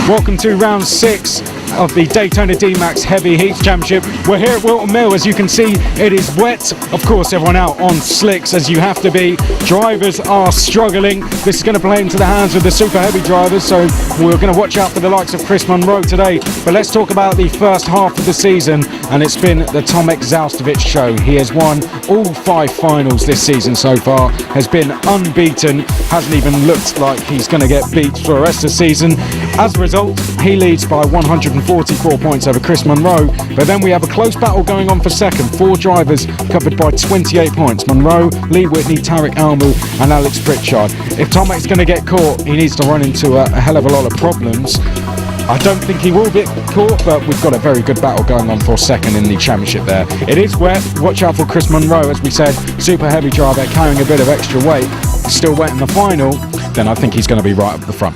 Welcome to round 6 of the Daytona DMAX Heavy Heats Championship. We're here at Whilton Mill. As you can see, it is wet. Of course, everyone out on slicks, as you have to be. Drivers are struggling. This is going to play into the hands of the super heavy drivers, so we're going to watch out for the likes of Chris Monroe today. But let's talk about the first half of the season, and it's been the Tomek Zaustovic show. He has won all 5 finals this season so far, has been unbeaten, hasn't even looked like he's going to get beat for the rest of the season. As a result, he leads by 144 points over Chris Monroe, but then we have a close battle going on for second. 4 drivers covered by 28 points: Monroe, Lee Whitney, Tarek Almu and Alex Pritchard. If Tomek's going to get caught, he needs to run into a hell of a lot of problems. I don't think he will get caught, but we've got a very good battle going on for second in the championship there. It is wet. Watch out for Chris Monroe, as we said, super heavy driver carrying a bit of extra weight. He's still wet in the final, then I think he's going to be right up the front.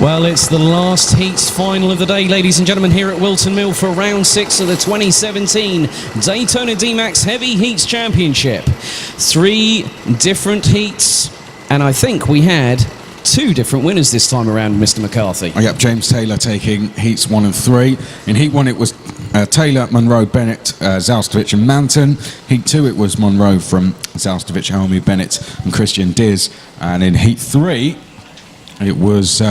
Well, it's the last heats final of the day, ladies and gentlemen, here at Whilton Mill for round 6 of the 2017 Daytona DMAX Heavy Heats Championship. 3 different heats, and I think we had 2 different winners this time around, Mr. McCarthy. Yep, James Taylor taking heats 1 and 3. In heat 1 it was Taylor, Monroe, Bennett, Zaustovic and Manton. Heat 2 it was Monroe from Zaustovic, Almu, Bennett and Christian Diz. And in heat 3 it was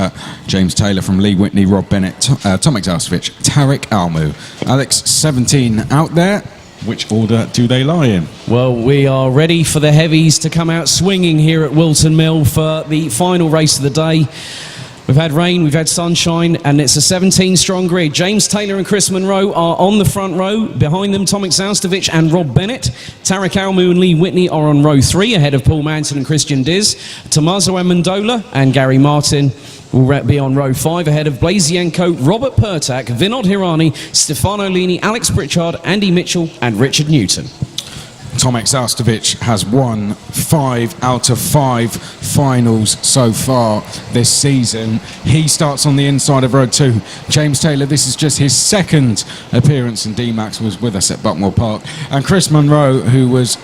James Taylor from Lee Whitney, Rob Bennett, Tomek Zaustovic, Tarek Almu. Alex, 17 out there. Which order do they lie in? Well, we are ready for the heavies to come out swinging here at Whilton Mill for the final race of the day. We've had rain, we've had sunshine, and it's a 17-strong grid. James Taylor and Chris Monroe are on the front row. Behind them, Tomek Zaustovic and Rob Bennett. Tarek Almu and Lee Whitney are on row 3, ahead of Paul Manton and Christian Diz. Tommaso Amendola and Gary Martin will be on row 5, ahead of Blazienko, Robert Pertak, Vinod Hirani, Stefano Lini, Alex Pritchard, Andy Mitchell and Richard Newton. Tomek Zaustovic has won 5 out of 5 finals so far this season. He starts on the inside of row 2. James Taylor, this is just his 2nd appearance in DMAX, was with us at Buckmore Park. And Chris Monroe, who was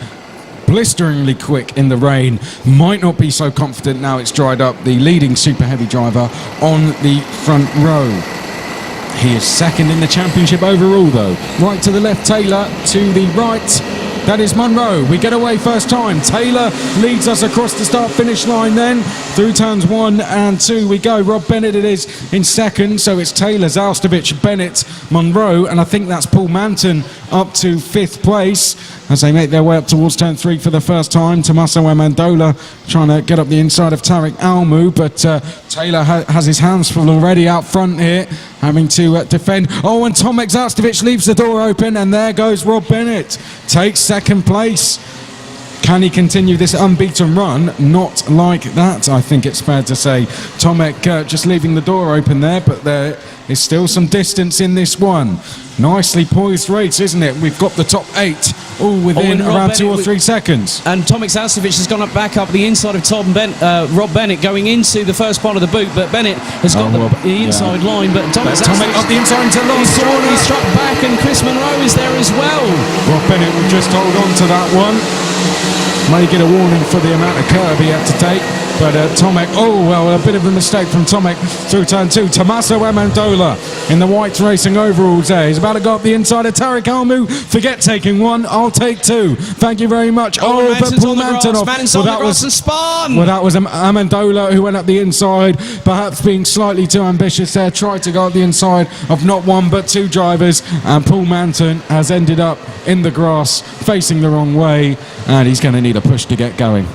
blisteringly quick in the rain, might not be so confident now it's dried up. The leading super heavy driver on the front row. He is 2nd in the championship overall though. Right to the left, Taylor. To the right, that is Monroe. We get away first time. Taylor leads us across the start-finish line then. Through turns 1 and 2 we go. Rob Bennett it is in 2nd. So it's Taylor, Zaustovic, Bennett, Monroe. And I think that's Paul Manton up to 5th place as they make their way up towards turn 3 for the first time. Tommaso Amendola trying to get up the inside of Tarek Almu. But Taylor has his hands full already out front here, having to defend. Oh, and Tomek Zaustovic leaves the door open, and there goes Rob Bennett. Takes 2nd place. Can he continue this unbeaten run? Not like that, I think it's fair to say. Tomek just leaving the door open there, but there is still some distance in this one. Nicely poised race, isn't it? We've got the top 8 all within around 2 or 3 seconds. And Tomek Zaustovic has gone back up the inside of Rob Bennett going into the first part of the boot, but Bennett has got the inside line, but Tomek up the inside into last corner. He's struck back, and Chris Monroe is there as well. Rob Bennett will just hold on to that one. May get a warning for the amount of curb he had to take. But Tomek, oh well, a bit of a mistake from Tomek through turn 2. Tommaso Amendola in the white racing overalls there. He's about to go up the inside of Tarek Almu. Forget taking 1, I'll take 2. Thank you very much. Oh, but Paul Manton off. Well, that was Amendola who went up the inside, perhaps being slightly too ambitious there. Tried to go up the inside of not 1 but 2 drivers, and Paul Manton has ended up in the grass facing the wrong way, and he's going to need a push to get going.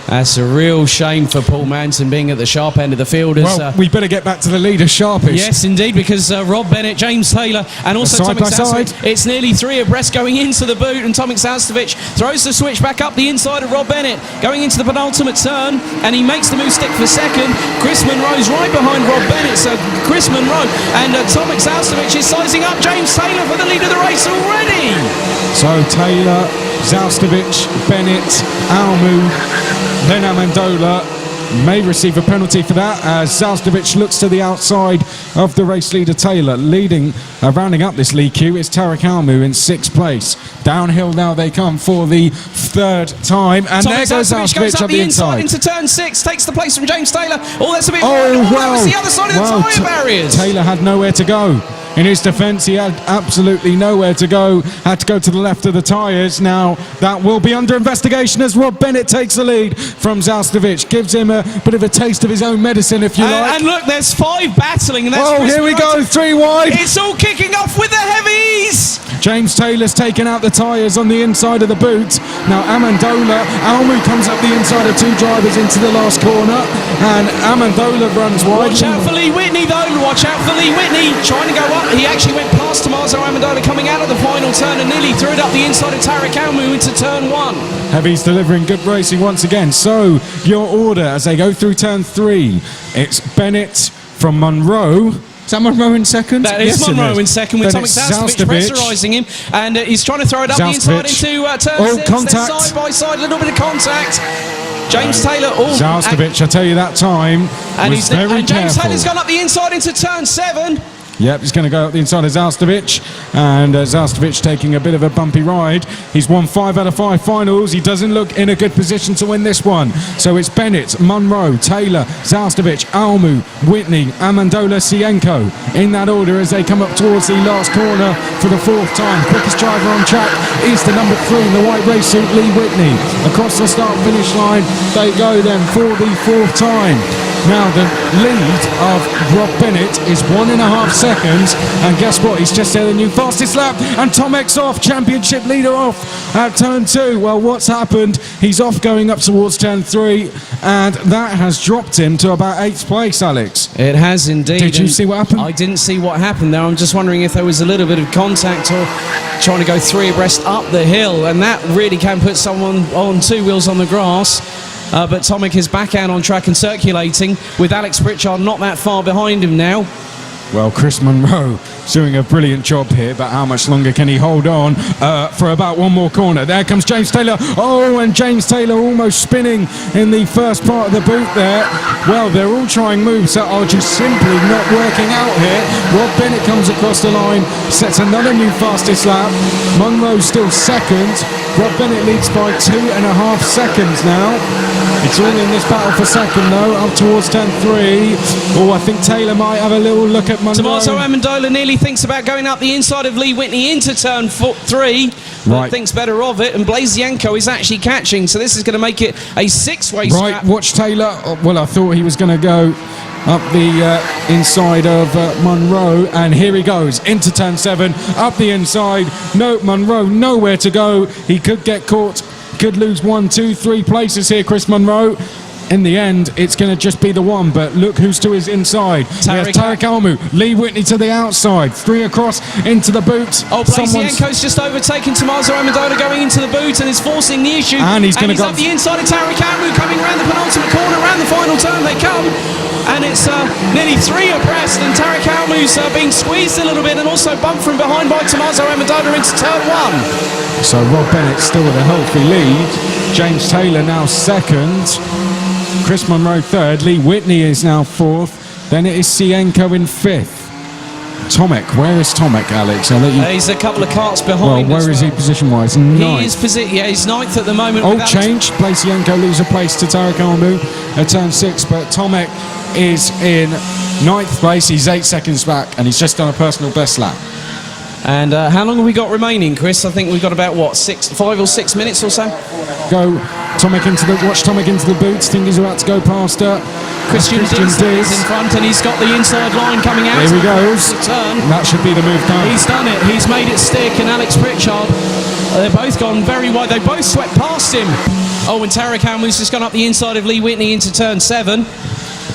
That's a real shame for Paul Manton being at the sharp end of the field. Well, we better get back to the leader sharpish. Yes, indeed, because Rob Bennett, James Taylor, and also Tomek Zaustovic. It's nearly 3 abreast going into the boot, and Tomek Zaustovic throws the switch back up the inside of Rob Bennett, going into the penultimate turn, and he makes the move stick for 2nd. Chris Monroe's right behind Rob Bennett, so Chris Monroe and Tomek Zaustovic is sizing up James Taylor for the lead of the race already. So Taylor, Zaustovic, Bennett, Almu, then Amendola, may receive a penalty for that as Zalstovic looks to the outside of the race leader Taylor. Rounding up this lead queue is Tarek Almu in 6th place. Downhill now they come for the 3rd time, and there goes Zalstovic up the inside into turn 6, takes the place from James Taylor. Oh, that's a bit wow. That was the other side of the tyre barriers. Taylor had nowhere to go. In his defence, he had absolutely nowhere to go. Had to go to the left of the tyres. Now, that will be under investigation as Rob Bennett takes the lead from Zalstovic. Gives him a bit of a taste of his own medicine, if you like. And look, there's 5 battling. And that's here we go, 3 wide. It's all kicking off with the heavies. James Taylor's taken out the tyres on the inside of the boot. Now, Almu comes up the inside of 2 drivers into the last corner. And Amendola runs wide. Watch out for Lee Whitney, though. Watch out for Lee Whitney. Trying to go up. He actually went past Tommaso Amendola coming out of the final turn and nearly threw it up the inside of Tarek Almu into turn 1. Heavy's delivering good racing once again. So, your order as they go through turn 3. It's Bennett from Monroe. Is that Monroe in second? That is Monroe in second with Tomek Zalstovic pressurising him, and he's trying to throw it up the inside into turn 6. Contact. Side by side, a little bit of contact. James Taylor. Zalstovic, I tell you that time, was very James careful. Taylor's gone up the inside into turn 7. Yep, he's going to go up the inside of Zalstovic, and Zalstovic taking a bit of a bumpy ride. He's won 5 out of 5 finals. He doesn't look in a good position to win this one. So it's Bennett, Monroe, Taylor, Zalstovic, Almu, Whitney, Amendola, Sienko in that order as they come up towards the last corner for the 4th time. Quickest driver on track is the number 3 in the white race suit, Lee Whitney. Across the start-finish line they go then for the 4th time. Now the lead of Rob Bennett is 1.5 seconds, and guess what? He's just had a new fastest lap, and Tomek's off, championship leader off at turn 2. Well, what's happened? He's off going up towards turn 3, and that has dropped him to about 8th place, Alex. It has indeed. Did you see what happened? I didn't see what happened there. I'm just wondering if there was a little bit of contact or trying to go 3 abreast up the hill, and that really can put someone on 2 wheels on the grass. But Tomek is back out on track and circulating with Alex Pritchard not that far behind him now. Well, Chris Monroe doing a brilliant job here, but how much longer can he hold on for about 1 more corner? There comes James Taylor. Oh, and James Taylor almost spinning in the first part of the boot there. Well, they're all trying moves that are just simply not working out here. Rob Bennett comes across the line, sets another new fastest lap. Monroe still second. Rob Bennett leads by 2.5 seconds now. It's all in this battle for second though, up towards turn 3. Oh, I think Taylor might have a little look at Monroe. Tommaso Amendola nearly thinks about going up the inside of Lee Whitney into turn 3, but thinks better of it, and Blaise Yanko is actually catching, so this is going to make it a 6-way scrap. Right, watch Taylor. Oh, well, I thought he was going to go up the inside of Monroe, and here he goes into turn 7, up the inside. No, Monroe nowhere to go. He could get caught, could lose 1, 2, 3 places here, Chris Monroe. In the end, it's going to just be the 1, but look who's to his inside. Tarek Almu, Lee Whitney to the outside, 3 across into the boot. Oh, Blaise Yanko's just overtaken Tommaso Amendola going into the boot and is forcing the issue. And he's going to go up the inside of Tarek Almu coming around the penultimate corner, around the final turn they come. And it's nearly 3 abreast, and Tarek Almu's being squeezed a little bit and also bumped from behind by Tommaso Amendola into turn 1. So Rob Bennett still with a healthy lead. James Taylor now second. Chris Monroe 3rd, Lee Whitney is now 4th, then it is Sienko in 5th. Tomek, where is Tomek, Alex? I'll let you... he's a couple of carts behind. Well, where is he position-wise? 9th. He's 9th at the moment. Oh, change. Blaise Yanko loses a place to Tarek Almu at turn 6, but Tomek is in 9th place. He's 8 seconds back, and he's just done a personal best lap. And how long have we got remaining, Chris? I think we've got about, what, 5 or 6 minutes or so? Watch Tomek into the boots. Think he's about to go past her. Christian Diaz is in front, and he's got the inside line coming out. Here he goes. That should be the move done. He's done it. He's made it stick, and Alex Pritchard, they've both gone very wide. They both swept past him. Oh, and Tarek Almu's just gone up the inside of Lee Whitney into turn 7.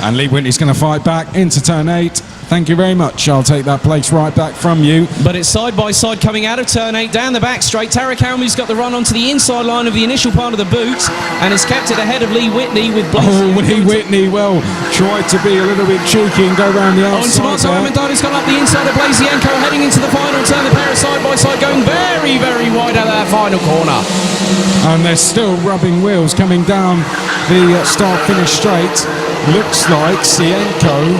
And Lee Whitney's going to fight back into turn 8. Thank you very much. I'll take that place right back from you. But it's side by side coming out of turn 8 down the back straight. Tarek Almu's got the run onto the inside line of the initial part of the boot and has kept it ahead of Lee Whitney with Lee Whitney, well, tried to be a little bit cheeky and go around the outside. Tomaso Amendola's gone up the inside of Blazienko heading into the final turn. The pair are side by side going very, very wide out of that final corner. And they're still rubbing wheels coming down the start-finish straight. Looks like Sienko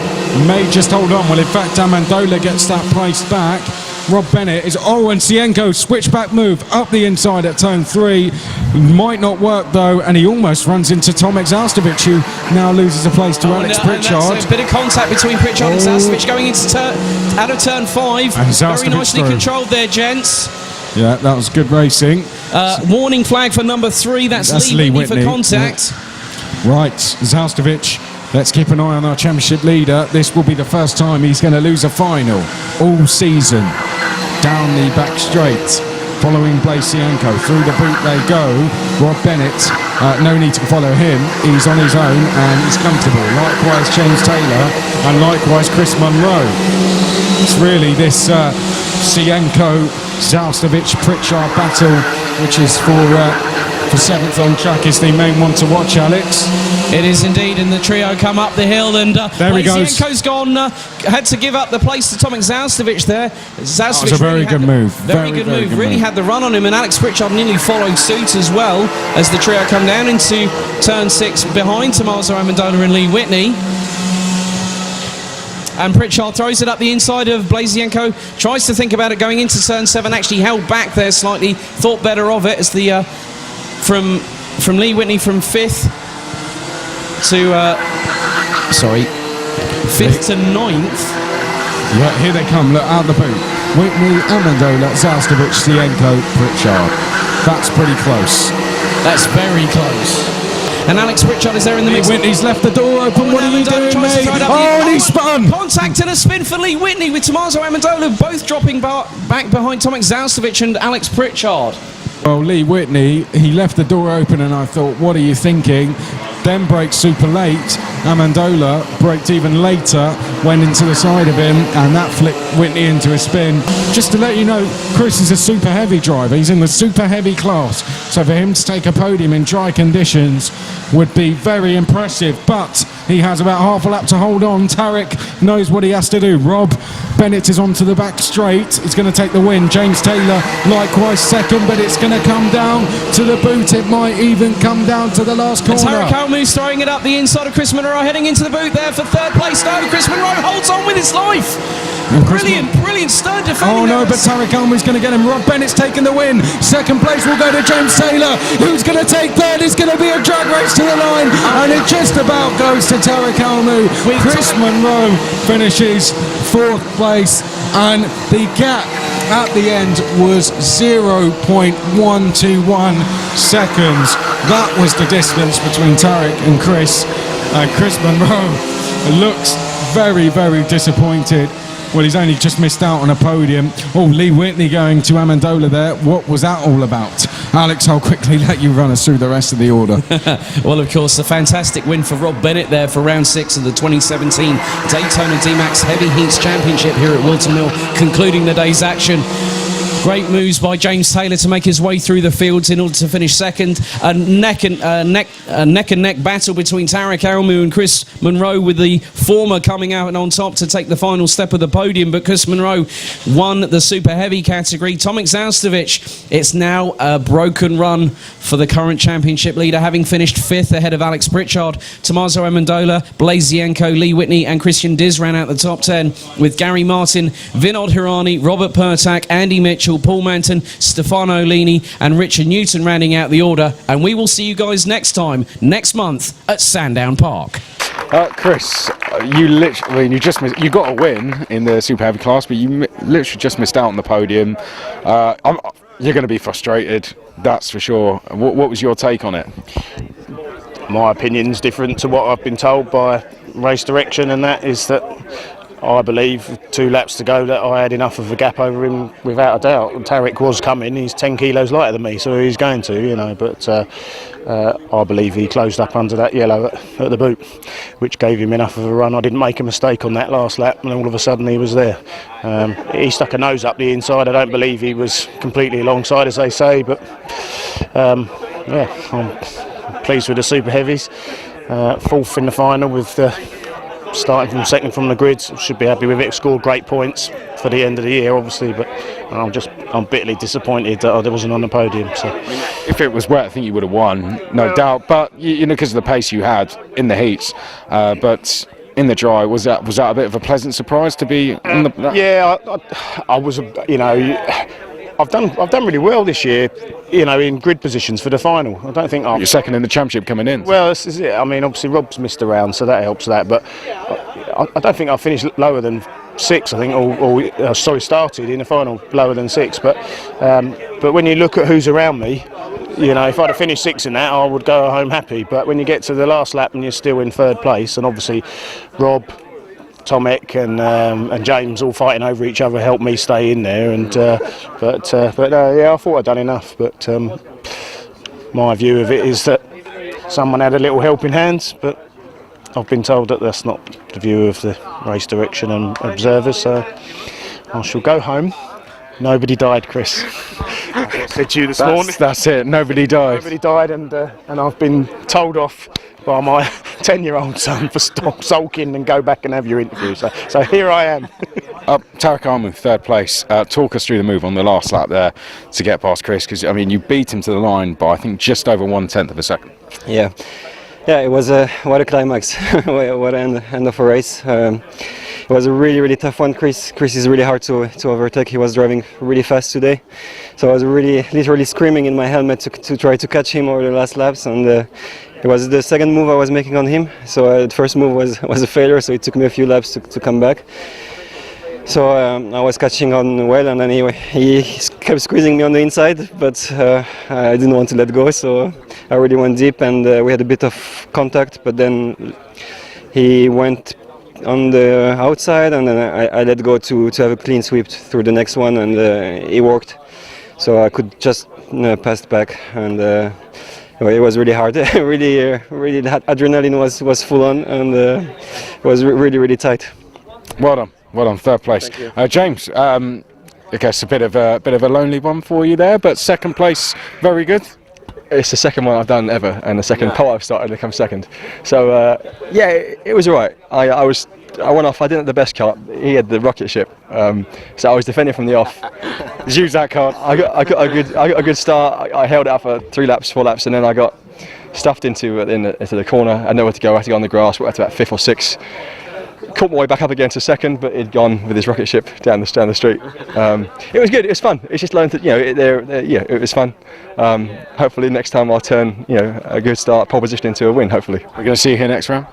may just hold on. Well, in fact, Amendola gets that place back. Rob Bennett is, and Sienko switchback move up the inside at turn 3. Might not work though, and he almost runs into Tomek Zaustovic, who now loses a place to Alex Pritchard. That's a bit of contact between Pritchard and Zaustovic going into out of turn 5. And very nicely controlled there, gents. Yeah, that was good racing. Warning flag for number 3. That's Lee Whitney for contact. Yeah. Right, Zaustovic. Let's keep an eye on our championship leader. This will be the first time he's going to lose a final all season. Down the back straight, following Blazienko. Through the boot they go. Rob Bennett, no need to follow him. He's on his own and he's comfortable. Likewise James Taylor and likewise Chris Munro. It's really this Sienko, Zaustovic, Pritchard battle, which is for 7th on track, is the main one to watch, Alex. It is indeed, and the trio come up the hill, and there he goes. Blazienko's gone, had to give up the place to Tomek Zaustovic there. That was a very good move. Very good move. Really had the run on him, and Alex Pritchard nearly followed suit as well as the trio come down into turn 6 behind Tomaso Amendola and Lee Whitney. And Pritchard throws it up the inside of Blazienko, tries to think about it going into turn 7, actually held back there slightly, thought better of it as the from Lee Whitney from 5th to 5th to 9th. Yeah, here they come, look, out the boot. Whitney, Amendola, Zaustovic, Sienko, Pritchard. That's pretty close. That's very close. And Alex Pritchard is there in the mix. Whitney's left the door open. What are you doing, mate? And he spun. Contact and a spin for Lee Whitney with Tomaso Amendola both dropping back behind Tomek Zaustovic and Alex Pritchard. Well, Lee Whitney, he left the door open and I thought, what are you thinking? Then braked super late. Amendola braked even later, went into the side of him, and that flipped Whitney into a spin. Just to let you know, Chris is a super heavy driver. He's in the super heavy class. So for him to take a podium in dry conditions would be very impressive. But he has about half a lap to hold on. Tarek knows what he has to do. Rob Bennett is onto the back straight. He's going to take the win. James Taylor, likewise second, but it's going to come down to the boot. It might even come down to the last corner. Tarek Almu's throwing it up the inside of Chris Munro, heading into the boot there for 3rd place. No, Chris Munro holds on with his life. Brilliant stern defending. Oh no, but Tarek Almu's going to get him. Rob Bennett's taking the win. 2nd place will go to James Taylor. Who's going to take 3rd? It's going to be a drag race to the line, and it just about goes to Tarek Almu. Chris Munro finishes 4th place, and the gap at the end was 0.121 seconds. That was the distance between Tarek and Chris. Chris Munro looks very, very disappointed. Well, he's only just missed out on a podium. Oh, Lee Whitney going to Amendola there. What was that all about? Alex, I'll quickly let you run us through the rest of the order. Well, of course, a fantastic win for Rob Bennett there for round 6 of the 2017 Daytona DMAX Heavy Heats Championship here at Whilton Mill, concluding the day's action. Great moves by James Taylor to make his way through the fields in order to finish 2nd. A neck and neck battle between Tarek Almu and Chris Munro, with the former coming out and on top to take the final step of the podium. But Chris Munro won the super heavy category. Tomek Zaustovic, it's now a broken run for the current championship leader, having finished 5th ahead of Alex Pritchard. Tomaso Amendola, Blazienko, Lee Whitney and Christian Diz ran out the top 10, with Gary Martin, Vinod Hirani, Robert Pertak, Andy Mitchell, Paul Manton, Stefano Lini and Richard Newton rounding out the order. And we will see you guys next time, next month at Sandown Park. Chris, you literally, you got a win in the super heavy class, but you literally just missed out on the podium. You're going to be frustrated, that's for sure. What was your take on it? My opinion's different to what I've been told by race direction, and that is that I believe, 2 laps to go, that I had enough of a gap over him without a doubt. Tarek was coming, he's 10 kilos lighter than me, so he's going to, you know, but I believe he closed up under that yellow at the boot, which gave him enough of a run. I didn't make a mistake on that last lap, and all of a sudden he was there. He stuck a nose up the inside. I don't believe he was completely alongside, as they say, but yeah, I'm pleased with the super heavies. 4th in the final with starting from 2nd from the grids. Should be happy with it. Scored great points for the end of the year, obviously, but I'm bitterly disappointed that I wasn't on the podium. So, if it was wet, I think you would have won, no doubt. But you know, because of the pace you had in the heats, but in the dry, was that a bit of a pleasant surprise to be in the? Yeah, I was. You know, I've done really well this year. You know, in grid positions for the final. I don't think you're 2nd in the championship coming in. Well, this is it. I mean, obviously Rob's missed a round, so that helps that. But I don't think I finished lower than 6. I think, or started in the final lower than 6. But when you look at who's around me, you know, if I'd have finished 6 in that, I would go home happy. But when you get to the last lap and you're still in 3rd place, and obviously Rob, Tomek and James all fighting over each other helped me stay in there, and yeah, I thought I'd done enough, but my view of it is that someone had a little helping hand, but I've been told that that's not the view of the race direction and observers, so I shall go home. Nobody died, Chris. I said to you this morning. That's it, nobody died. Nobody died, and I've been told off by my 10-year-old son for stop sulking and go back and have your interview. So here I am. Tarek Armu, 3rd place. Talk us through the move on the last lap there to get past Chris, because I mean you beat him to the line by I think just over 1/10 of a second. Yeah, it was what a climax. What an end of a race. It was a really tough one. Chris is really hard to overtake. He was driving really fast today, so I was literally screaming in my helmet to try to catch him over the last laps, and it was the 2nd move I was making on him. So the 1st move was a failure, so it took me a few laps to come back. So I was catching on well, and then he kept squeezing me on the inside, but I didn't want to let go, so I really went deep, and we had a bit of contact, but then he went on the outside, and then I let go to have a clean sweep through the next one, and it worked. So I could just pass back, and it was really hard. really, the adrenaline was full on, and it was really tight. Well done, 3rd place. James, I guess a bit of a lonely one for you there, but 2nd place, very good. It's the 2nd one I've done ever, and the 2nd pole I've started to come 2nd. So yeah, it was alright. I went off. I didn't have the best car. He had the rocket ship, so I was defending from the off. Use that card. I got a good start. I held it up for 3 laps, 4 laps, and then I got stuffed into the corner. I had nowhere to go. I had to go on the grass. We got to about 5th or 6th. Caught my way back up again to 2nd, but he'd gone with his rocket ship down the street. It was good. It was fun. It's just learned that it was fun. Hopefully next time I'll turn a good start, pole position into a win. Hopefully. We're going to see you here next round.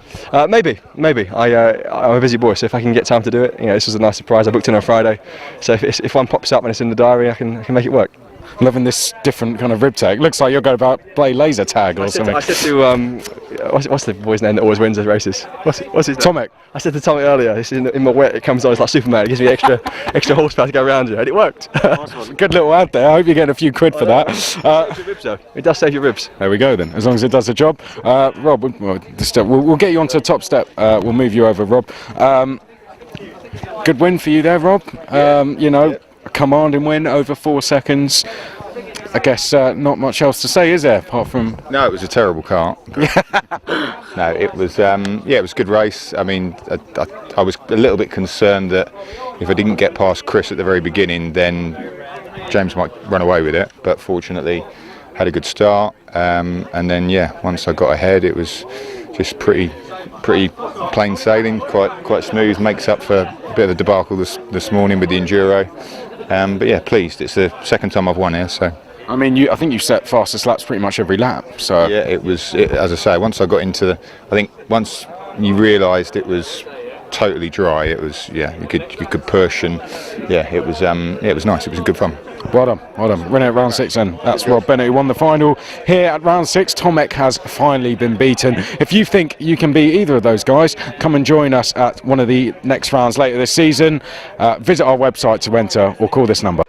Maybe. I'm a busy boy, so if I can get time to do it, this was a nice surprise. I booked in on Friday, so if one pops up and it's in the diary, I can make it work. Loving this different kind of rib tag. Looks like you're going to play laser tag or something. I said to what's the boy's name that always wins the races? What's his name? Tomek. I said to Tomek earlier, this is in my wet, it comes on, it's like Superman. It gives me extra horsepower to go around you, and it worked. Good little ad there. I hope you're getting a few quid for that. It does save your ribs. There we go then, as long as it does the job. Rob, we'll get you onto the top step. We'll move you over, Rob. Good win for you there, Rob. A commanding win over 4 seconds. I guess not much else to say, is there, apart from... No, it was a terrible car. No, it was it was a good race. I mean, I was a little bit concerned that if I didn't get past Chris at the very beginning, then James might run away with it. But fortunately, had a good start, and then once I got ahead, it was just pretty plain sailing, quite smooth. Makes up for a bit of a debacle this morning with the enduro. But yeah, pleased. It's the 2nd time I've won here, so. I mean, I think you set fastest laps pretty much every lap. So yeah, it was. As I say, once I got into once you realised it was totally dry, it was you could push, and it was nice. It was good fun. Well done, well done. Winning at round 6 then. That's Rob Bennett who won the final here at round 6. Tomek has finally been beaten. If you think you can beat either of those guys, come and join us at one of the next rounds later this season. Visit our website to enter or call this number.